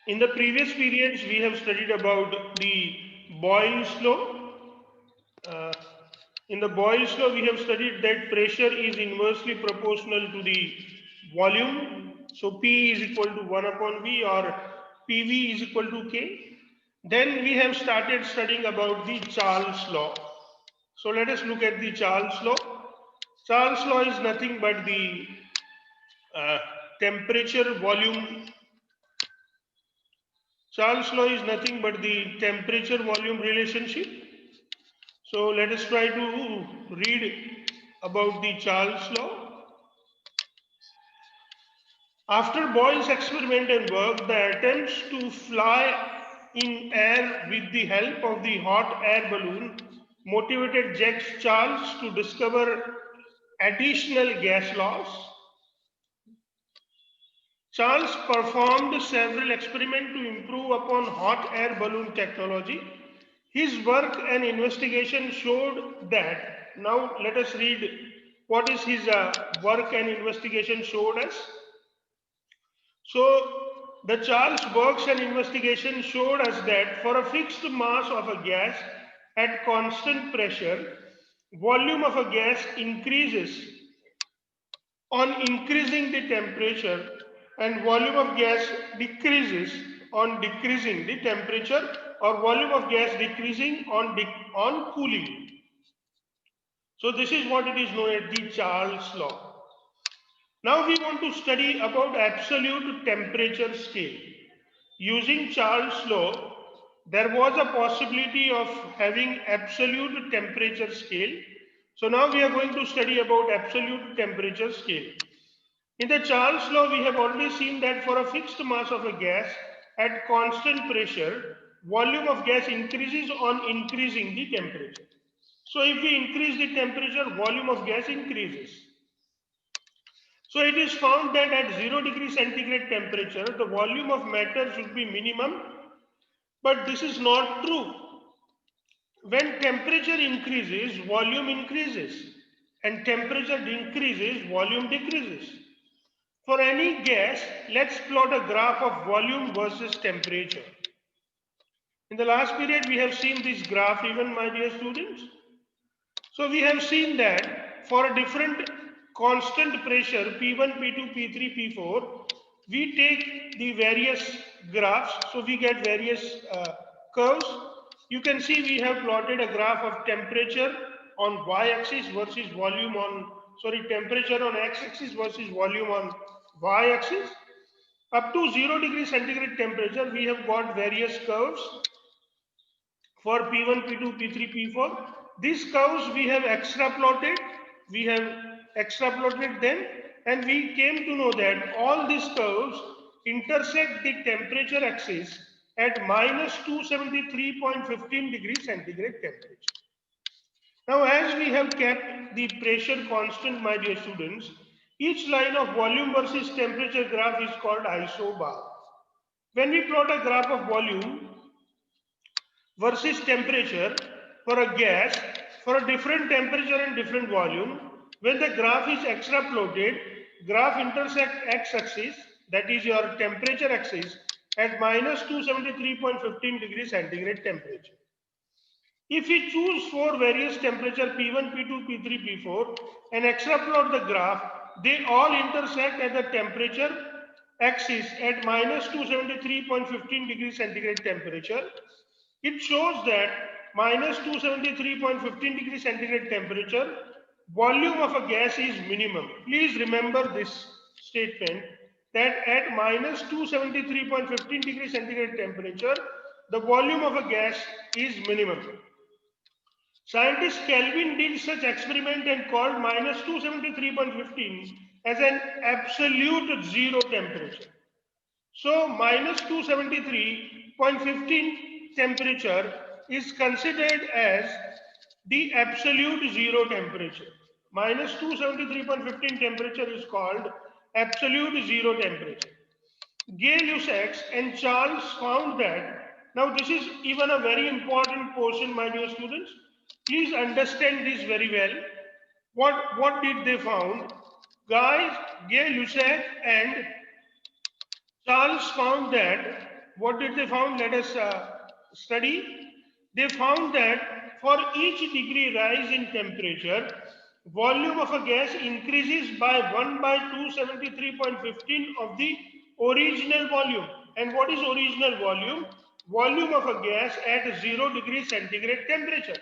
In the previous periods, we have studied about the Boyle's law. Uh, in the Boyle's law, we have studied that pressure is inversely proportional to the volume. So P is equal to 1 upon V, or PV is equal to K. Then we have started studying about the Charles law. So let us look at the Charles law. Charles law is nothing but the uh, temperature volume. Charles law is nothing but the temperature volume relationship. So let us try to read about the Charles law. After Boyle's experiment and work, the attempts to fly in air with the help of the hot air balloon motivated Jacques Charles to discover additional gas laws. Charles performed several experiments to improve upon hot air balloon technology. His work and investigation showed that. Now let us read what is his work and investigation showed us. So the Charles works and investigation showed us that for a fixed mass of a gas at constant pressure, volume of a gas increases on increasing the temperature, and volume of gas decreases on decreasing the temperature, or volume of gas decreasing on cooling. So this is what it is known as the Charles law. Now we want to study about absolute temperature scale. Using Charles law, there was a possibility of having absolute temperature scale. So now we are going to study about absolute temperature scale. In the Charles law, we have already seen that for a fixed mass of a gas at constant pressure, volume of gas increases on increasing the temperature. So if we increase the temperature, volume of gas increases. So it is found that at 0 degree centigrade temperature, the volume of matter should be minimum, but this is not true. When temperature increases, volume increases, and temperature decreases, volume decreases. For any gas, let's plot a graph of volume versus temperature. In the last period, we have seen this graph even, my dear students. So we have seen that for a different constant pressure, P1, P2, P3, P4, we take the various graphs. So we get various curves. You can see we have plotted a graph of temperature on y-axis versus volume on, sorry, temperature on x-axis versus volume on y-axis. Up to 0 degree centigrade temperature, we have got various curves for P1, P2, P3, P4. These curves we have extrapolated them, and we came to know that all these curves intersect the temperature axis at minus 273.15 degrees centigrade temperature. Now, as we have kept the pressure constant, my dear students, each line of volume versus temperature graph is called isobar. When we plot a graph of volume versus temperature for a gas for a different temperature and different volume, when the graph is extrapolated, graph intersect x-axis, that is your temperature axis, at minus 273.15 degrees centigrade temperature. If we choose four various temperature P1, P2, P3, P4 and extrapolate the graph, they all intersect at the temperature axis at minus 273.15 degrees centigrade temperature. It shows that minus 273.15 degrees centigrade temperature, volume of a gas is minimum. Please remember this statement that at minus 273.15 degrees centigrade temperature, the volume of a gas is minimum. Scientist Kelvin did such experiment and called minus 273.15 as an absolute zero temperature. So minus 273.15 temperature is considered as the absolute zero temperature. Minus 273.15 temperature is called absolute zero temperature. Gay-Lussac and Charles found that, now this is even a very important portion, my dear students. Please understand this very well. What did they found? Guys, Gay-Lussac and Charles found that what did they found? Let us study. They found that for each degree rise in temperature, volume of a gas increases by 1 by 273.15 of the original volume. And what is original volume? Volume of a gas at 0 degree centigrade temperature.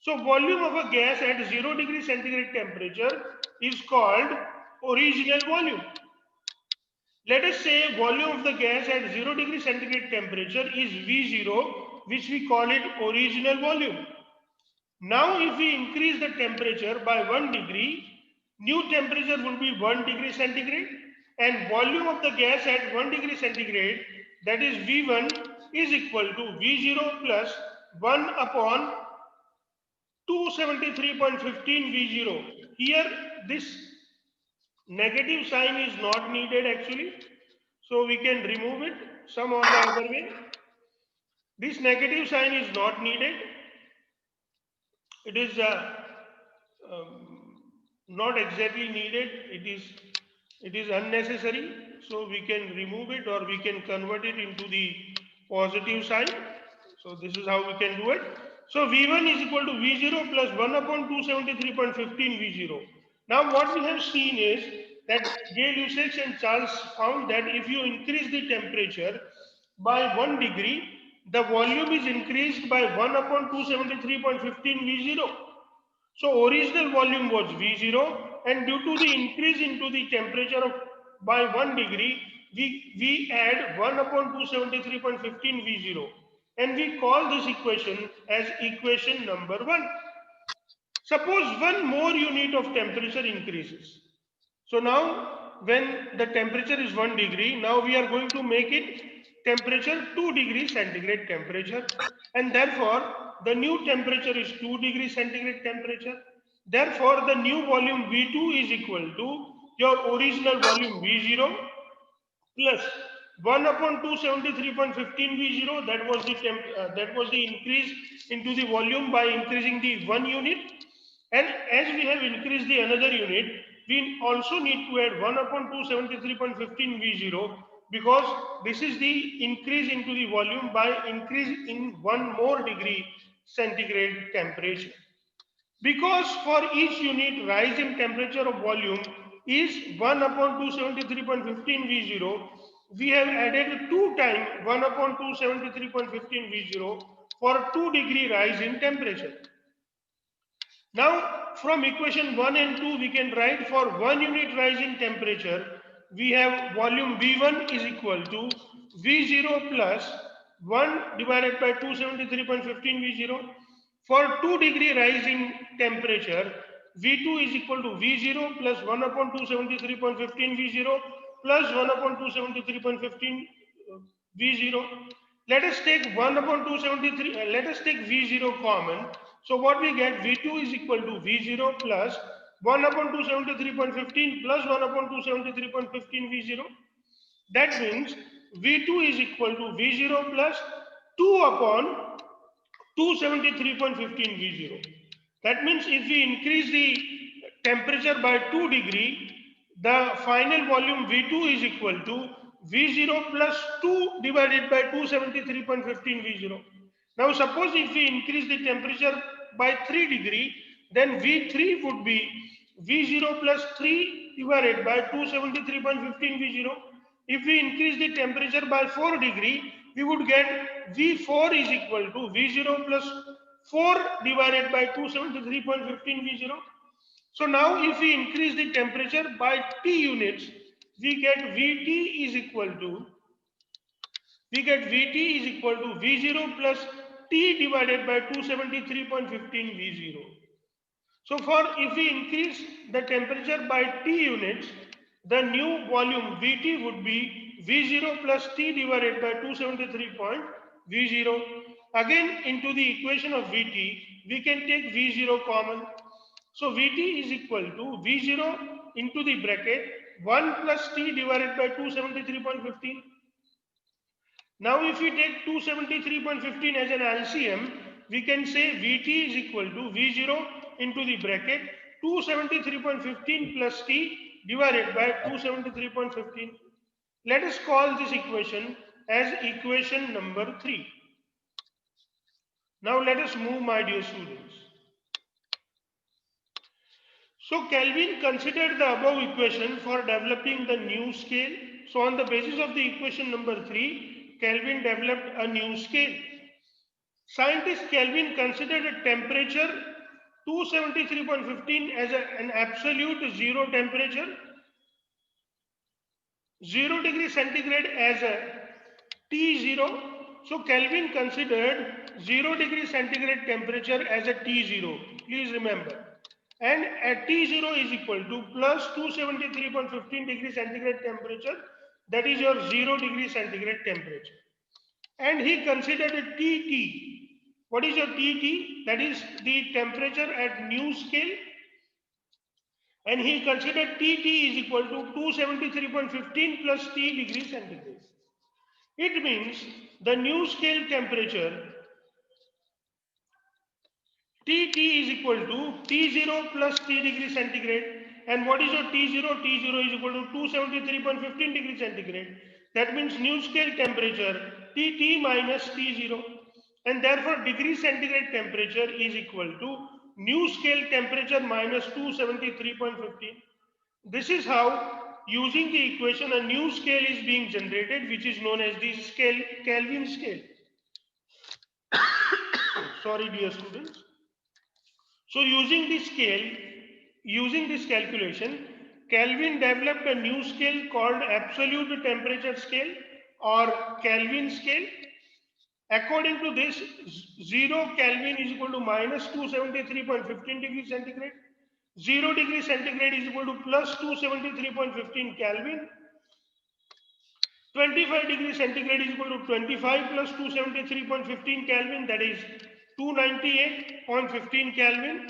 So volume of a gas at 0 degree centigrade temperature is called original volume. Let us say volume of the gas at 0 degree centigrade temperature is V0, which we call it original volume. Now if we increase the temperature by 1 degree, new temperature will be 1 degree centigrade, and volume of the gas at 1 degree centigrade, that is V1, is equal to V0 plus 1 upon 273.15 V0. Here this negative sign is not needed actually. So we can remove it some or the other way. This negative sign is not needed. It is not exactly needed. It is unnecessary. So we can remove it or we can convert it into the positive sign. So this is how we can do it. So V1 is equal to V0 plus 1 upon 273.15 V0. Now what we have seen is that Gay-Lussac and Charles found that if you increase the temperature by 1 degree, the volume is increased by 1 upon 273.15 V0. So original volume was V0, and due to the increase into the temperature of by 1 degree, we add 1 upon 273.15 V0, and we call this equation as equation number 1. Suppose one more unit of temperature increases. So now when the temperature is 1 degree, now we are going to make it temperature 2 degrees centigrade temperature, and therefore the new temperature is 2 degrees centigrade temperature. Therefore the new volume V2 is equal to your original volume V0 plus 1 upon 273.15 V0. That was the increase into the volume by increasing the 1 unit. And as we have increased the another unit, we also need to add 1 upon 273.15 V0, because this is the increase into the volume by increase in 1 more degree centigrade temperature. Because for each unit rise in temperature of volume is 1 upon 273.15 V0, we have added 2 times 1 upon 273.15 V0 for 2 degree rise in temperature. Now, from equation 1 and 2, we can write for 1 unit rise in temperature, we have volume V1 is equal to V0 plus 1 divided by 273.15 V0. For 2 degree rise in temperature, V2 is equal to V0 plus 1 upon 273.15 V0 plus 1 upon 273.15 V0. Let us take 1 upon 273, let us take V0 common. So what we get, V2 is equal to V0 plus 1 upon 273.15 plus 1 upon 273.15 V0. That means V2 is equal to V0 plus 2 upon 273.15 V0. That means if we increase the temperature by 2 degree, the final volume V2 is equal to V0 plus 2 divided by 273.15 V0. Now suppose if we increase the temperature by 3 degree, then V3 would be V0 plus 3 divided by 273.15 V0. If we increase the temperature by 4 degree, we would get V4 is equal to V0 plus 4 divided by 273.15 V0. So now if we increase the temperature by T units, we get VT is equal to V0 plus T divided by 273.15 V0. So if we increase the temperature by T units, the new volume VT would be V0 plus T divided by 273.V0. Again, into the equation of VT, we can take V0 common. So VT is equal to V0 into the bracket 1 plus T divided by 273.15. Now if we take 273.15 as an LCM, we can say VT is equal to V0 into the bracket 273.15 plus T divided by 273.15. Let us call this equation as equation number 3. Now let us move, my dear students. So Kelvin considered the above equation for developing the new scale. So on the basis of the equation number 3, Kelvin developed a new scale. Scientist Kelvin considered a temperature 273.15 as an absolute zero temperature, 0 degree centigrade as a T0. So Kelvin considered 0 degree centigrade temperature as a T0. Please remember. And at T0 is equal to plus 273.15 degree centigrade temperature. That is your 0 degree centigrade temperature. And he considered a TT. What is your TT? That is the temperature at new scale. And he considered TT is equal to 273.15 plus T degree centigrade. It means the new scale temperature TT is equal to T0 plus T degree centigrade. And what is your T0? T0 is equal to 273.15 degree centigrade. That means new scale temperature TT minus T0. And therefore degree centigrade temperature is equal to new scale temperature minus 273.15. This is how, using the equation, a new scale is being generated, which is known as the scale, Kelvin scale. Sorry, dear students. So using this scale, using this calculation, Kelvin developed a new scale called absolute temperature scale or Kelvin scale. According to this, 0 Kelvin is equal to minus 273.15 degrees centigrade. 0 degree centigrade is equal to plus 273.15 Kelvin. 25 degree centigrade is equal to 25 plus 273.15 Kelvin, that is 298.15 Kelvin.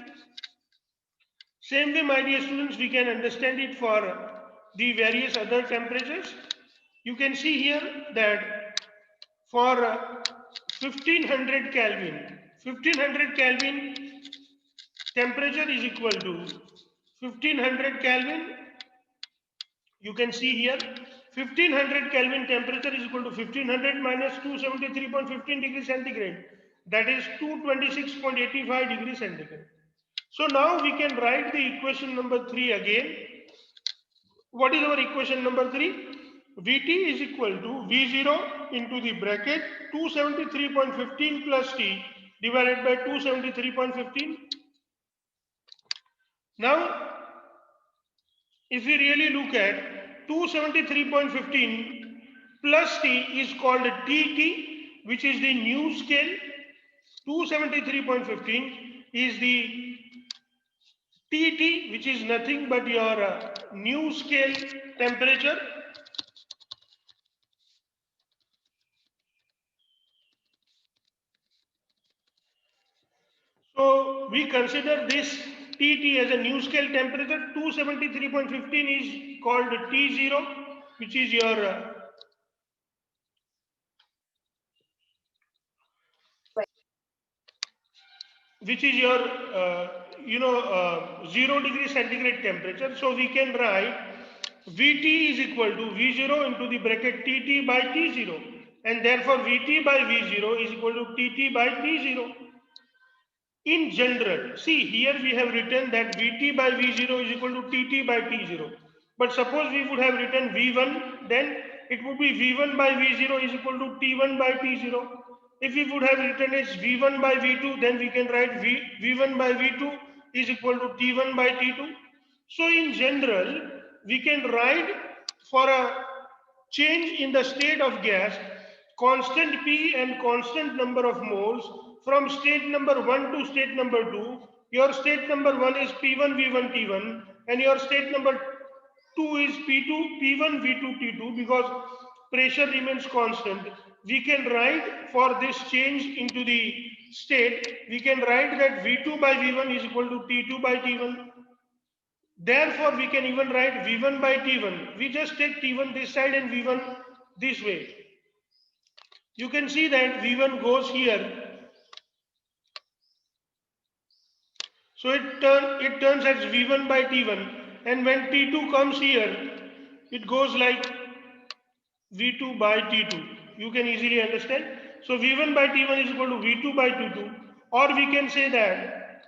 Same way, my dear students, we can understand it for the various other temperatures. You can see here that for 1500 Kelvin, 1500 Kelvin temperature is equal to 1500 Kelvin. You can see here 1500 Kelvin temperature is equal to 1500 minus 273.15 degrees centigrade. That is 226.85 degrees centigrade. So now we can write the equation number 3 again. What is our equation number 3? Vt is equal to V0 into the bracket 273.15 plus T divided by 273.15. Now, if we really look at 273.15 plus T is called TT, which is the new scale. 273.15 is the TT, which is nothing but your new scale temperature. So we consider this TT as a new scale temperature. 273.15 is called T0, which is your you know 0 degree centigrade temperature. So we can write Vt is equal to V0 into the bracket TT by T0, and therefore Vt by V0 is equal to TT by T0. In general, see here we have written that Vt by V0 is equal to Tt by T0. But suppose we would have written V1, then it would be V1 by V0 is equal to T1 by T0. If we would have written as V1 by V2, then we can write V1 by V2 is equal to T1 by T2. So in general, we can write for a change in the state of gas, constant P and constant number of moles from state number 1 to state number 2. Your state number 1 is P1, V1, T1, and your state number 2 is P2, P1, V2, T2, because pressure remains constant. We can write for this change into the state, we can write that V2 by V1 is equal to T2 by T1. Therefore, we can even write V1 by T1. We just take T1 this side and V1 this way. You can see that V1 goes here. So it turns as V1 by T1. And when T2 comes here, it goes like V2 by T2. You can easily understand. So V1 by T1 is equal to V2 by T2, or we can say that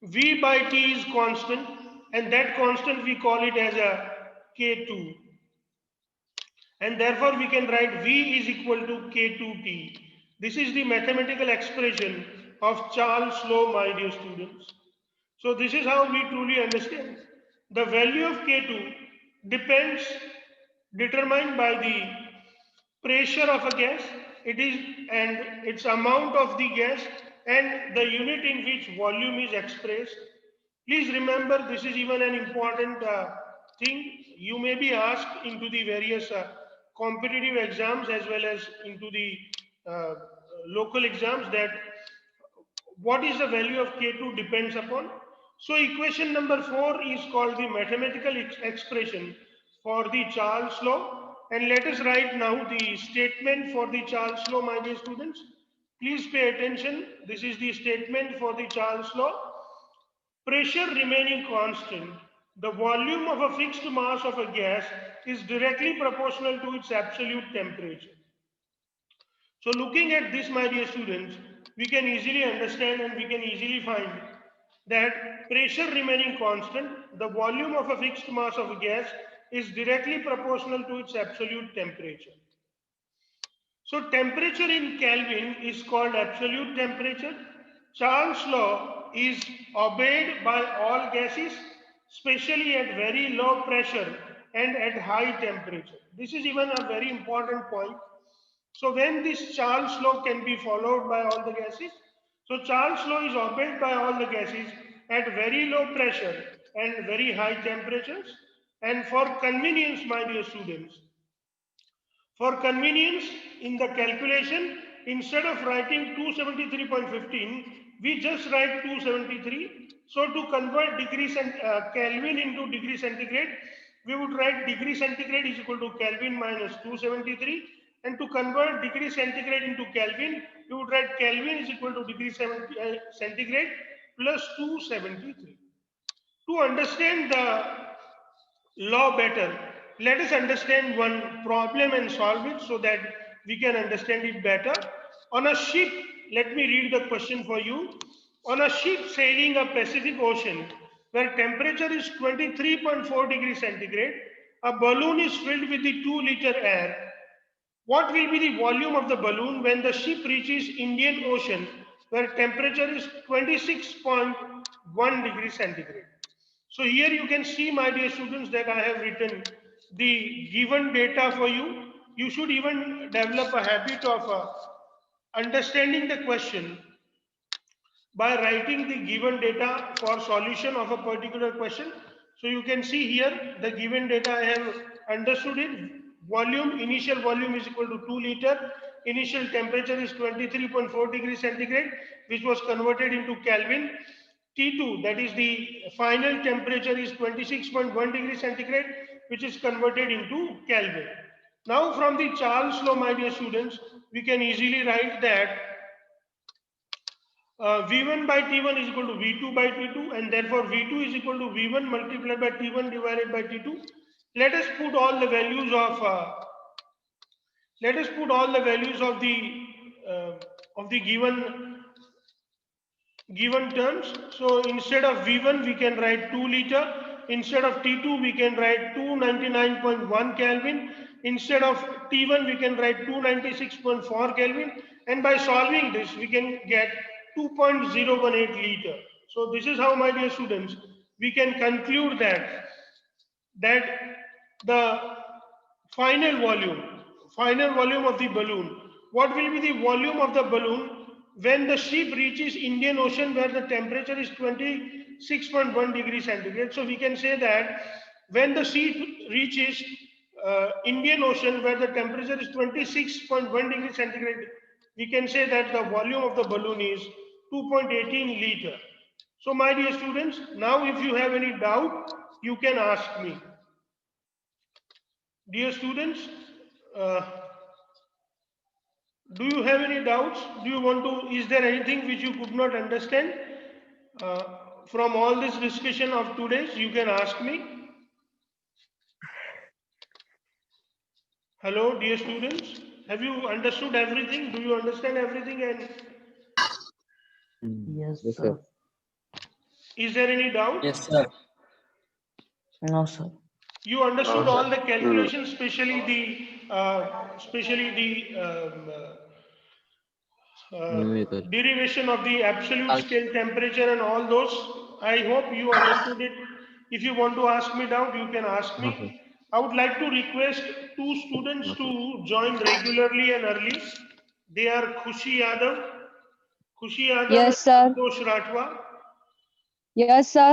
V by T is constant, and that constant we call it as a K2. And therefore we can write V is equal to K2T. This is the mathematical expression of Charles law, my dear students. So this is how we truly understand. The value of K2 depends, determined by the pressure of a gas, it is, and its amount of the gas, and the unit in which volume is expressed. Please remember, this is even an important thing. You may be asked into the various competitive exams as well as into the uh, local exams, that what is the value of K2 depends upon. So equation number 4 is called the mathematical expression for the Charles law. And let us write now the statement for the Charles law, my dear students. Please pay attention. This is the statement for the Charles law. Pressure remaining constant, the volume of a fixed mass of a gas is directly proportional to its absolute temperature. So looking at this, my dear students, we can easily understand and we can easily find that pressure remaining constant, the volume of a fixed mass of a gas is directly proportional to its absolute temperature. So temperature in Kelvin is called absolute temperature. Charles' law is obeyed by all gases, especially at very low pressure and at high temperature. This is even a very important point. So when this Charles law can be followed by all the gases, so Charles law is obeyed by all the gases at very low pressure and very high temperatures. And for convenience, my dear students, for convenience in the calculation, instead of writing 273.15, we just write 273. So to convert degrees and Kelvin into degree centigrade, we would write degree centigrade is equal to Kelvin minus 273. And to convert degree centigrade into Kelvin, we would write Kelvin is equal to degree centigrade plus 273. To understand the law better, let us understand one problem and solve it so that we can understand it better. On a ship, let me read the question for you. On a ship sailing a Pacific Ocean where temperature is 23.4 degrees centigrade, a balloon is filled with the 2-liter air. What will be the volume of the balloon when the ship reaches Indian Ocean where temperature is 26.1 degrees centigrade? So here you can see, my dear students, that I have written the given data for you. You should even develop a habit of understanding the question by writing the given data for solution of a particular question. So you can see here the given data, I have understood it. Volume, initial volume is equal to 2-liter. Initial temperature is 23.4 degrees centigrade, which was converted into Kelvin. T2, that is the final temperature, is 26.1 degrees centigrade, which is converted into Kelvin. Now from the Charles law, my dear students, we can easily write that V1 by T1 is equal to V2 by T2, and therefore V2 is equal to V1 multiplied by T1 divided by T2. Let us put all the values of the given terms. So instead of V1 we can write 2-liter. Instead of T2 we can write 299.1 Kelvin. Instead of T1 we can write 296.4 Kelvin. And by solving this we can get 2.018 liter. So this is how, my dear students, we can conclude that the final volume of the balloon, what will be the volume of the balloon when the ship reaches Indian Ocean where the temperature is 26.1 degrees centigrade. So we can say that when the ship reaches Indian Ocean where the temperature is 26.1 degrees centigrade, we can say that the volume of the balloon is 2.18 liter. So my dear students, now if you have any doubt, you can ask me. Dear students, do you have any doubts? Do you want to, is there anything which you could not understand? From all this discussion of today's, you can ask me. Hello, dear students. Have you understood everything? Do you understand everything? And Yes, Yes, sir. sir. is there any doubt? Yes, sir. No, sir. You understood No, all sir. the calculations, especially the No, sir. derivation of the absolute I'll- scale temperature and all those. I hope you understood it. If you want to ask me doubt, you can ask No, sir. me. I would like to request two students No, sir. to join regularly and early. They are Khushi Yadav Yes, and sir. Santosh Ratwa. Yes, sir.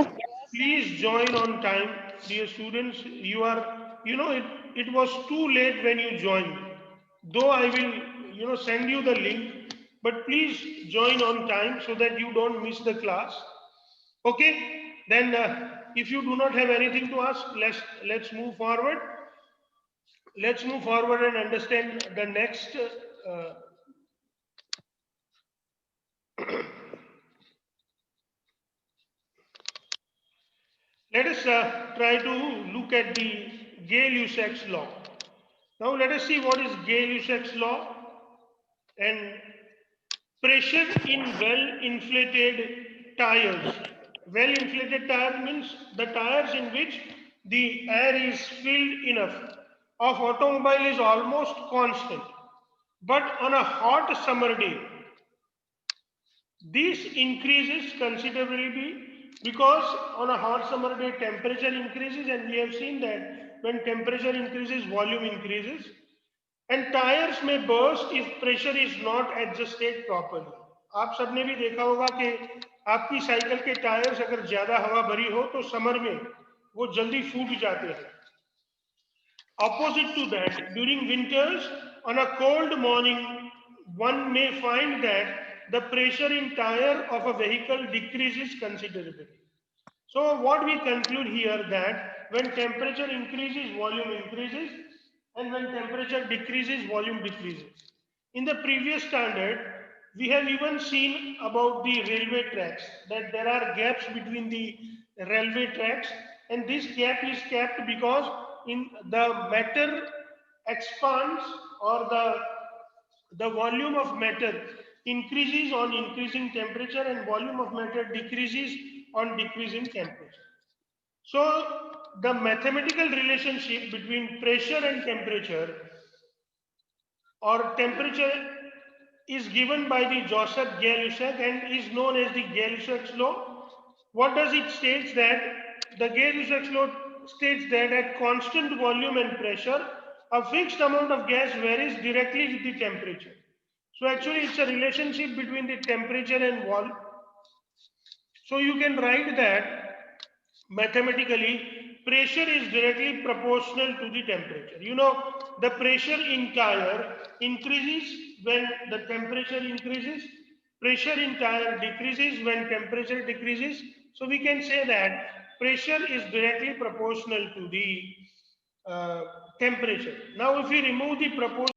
Please join on time, dear students. It was too late when you joined. Though I will, send you the link, but please join on time so that you don't miss the class. Okay, then if you do not have anything to ask, let's move forward. Let's move forward and understand the next. Let us try to look at the Gay-Lussac's law. Now let us see what is Gay-Lussac's law. And pressure in well-inflated tires. Well-inflated tire means the tires in which the air is filled enough of automobile is almost constant. But on a hot summer day, this increases considerably because on a hot summer day temperature increases, and we have seen that when temperature increases, volume increases. And tires may burst if pressure is not adjusted properly. आप सबने भी देखा होगा कि आपकी cycle के tyres अगर ज्यादा हवा भरी हो तो समर में वो जल्दी फूट जाते हैं. Opposite to that, during winters, on a cold morning, one may find that the pressure in tire of a vehicle decreases considerably. So what we conclude here that when temperature increases, volume increases, and when temperature decreases, volume decreases. In the previous standard, we have even seen about the railway tracks, that there are gaps between the railway tracks, and this gap is kept because in the matter expands, or the volume of matter increases on increasing temperature, and volume of matter decreases on decreasing temperature. So the mathematical relationship between pressure and temperature, or temperature, is given by the Joseph-Gay-Lussac and is known as the Gay-Lussac's law. What does it states that the Gay-Lussac's law states that at constant volume and pressure, a fixed amount of gas varies directly with the temperature. So actually it's a relationship between the temperature and volume. So you can write that mathematically pressure is directly proportional to the temperature. The pressure in tire increases when the temperature increases. Pressure in tire decreases when temperature decreases. So we can say that pressure is directly proportional to the temperature. Now if we remove the proportion